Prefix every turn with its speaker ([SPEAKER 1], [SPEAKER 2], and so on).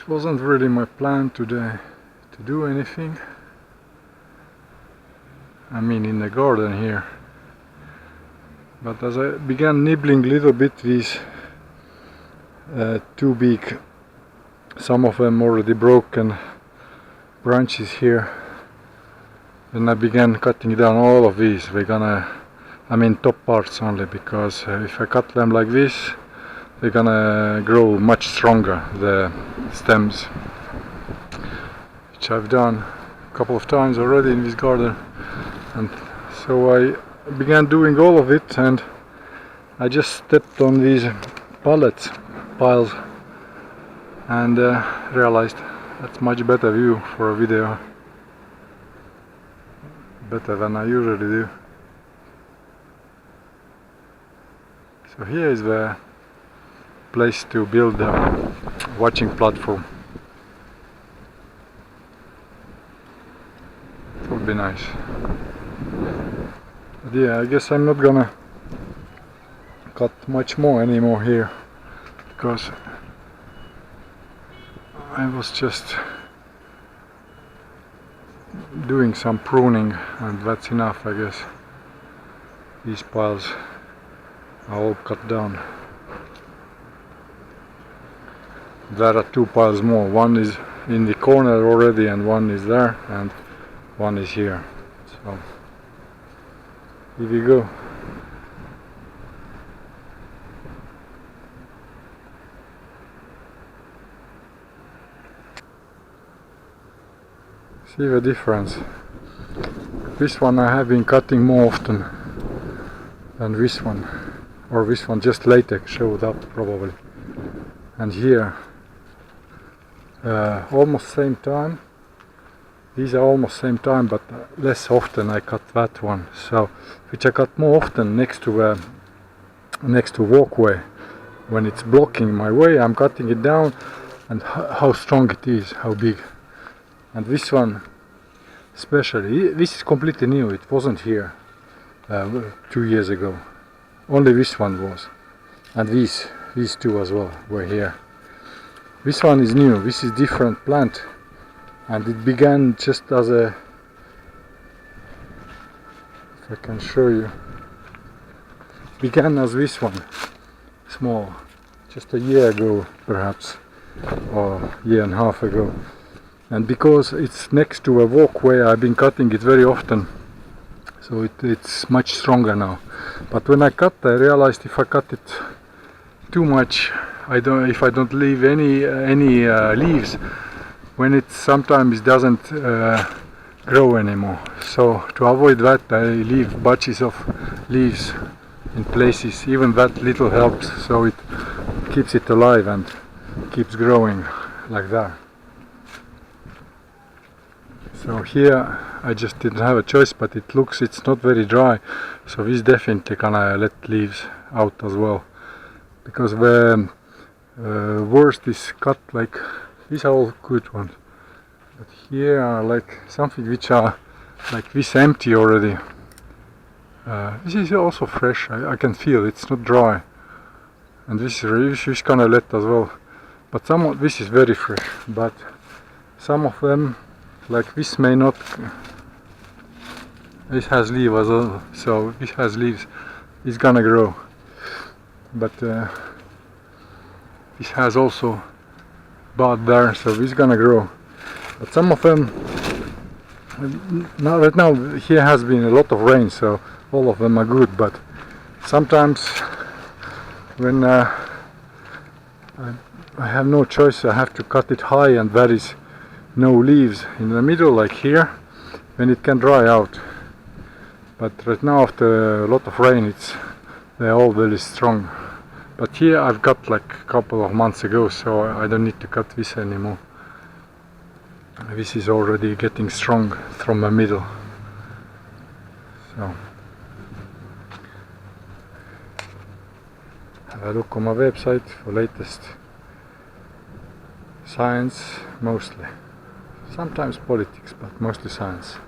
[SPEAKER 1] wasn't really my plan today to do anything. I mean, in the garden here. But as I began nibbling a little bit these too big, some of them already broken branches here, then I began cutting down all of these. I mean top parts only, because if I cut them like this, they're gonna grow much stronger, the stems, which I've done a couple of times already in this garden. And so I began doing all of it, and I just stepped on these piles and realized that's much better view for a video, better than I usually do. So here is the place to build a watching platform. It would be nice. But yeah, I guess I'm not gonna cut much more anymore here, because I was just doing some pruning, and that's enough, I guess. These piles are all cut down. There are two piles more. One is in the corner already, and one is there, and one is here. So here we go. See the difference. This one I have been cutting more often than this one, or this one just latex showed up probably. And here almost same time. These are almost same time, but less often I cut that one. So which I cut more often next to walkway. When it's blocking my way, I'm cutting it down, and how strong it is, how big. And this one especially, this is completely new. It wasn't here 2 years ago. Only this one was, and these two as well were here. This one is new. This is different plant, and it began just as a, if I can show you, began as this one, small, just a year ago perhaps, or a year and a half ago. And because it's next to a walkway, I've been cutting it very often, so it's much stronger now. But when I cut, I realized if I cut it too much, if I don't leave any leaves, when it sometimes doesn't grow anymore. So to avoid that, I leave batches of leaves in places. Even that little helps, so it keeps it alive and keeps growing like that. So here I just didn't have a choice, but it's not very dry, so this definitely gonna let leaves out as well, because the worst is cut like these are all good ones, but here are like something which are like this empty already. This is also fresh. I can feel it's not dry, and this is kind of let as well. But this is very fresh, but some of them, like this, may not. This has leaves as well, so this has leaves. It's gonna grow, but this has also bud there, so it's gonna grow. But some of them, right now here has been a lot of rain, so all of them are good. But sometimes when I have no choice, I have to cut it high, and there is no leaves in the middle, like here, when it can dry out. But right now, after a lot of rain, they're all very strong. But here I've cut like a couple of months ago, so I don't need to cut this anymore. This is already getting strong from the middle. So have a look on my website for latest science, mostly. Sometimes politics, but mostly science.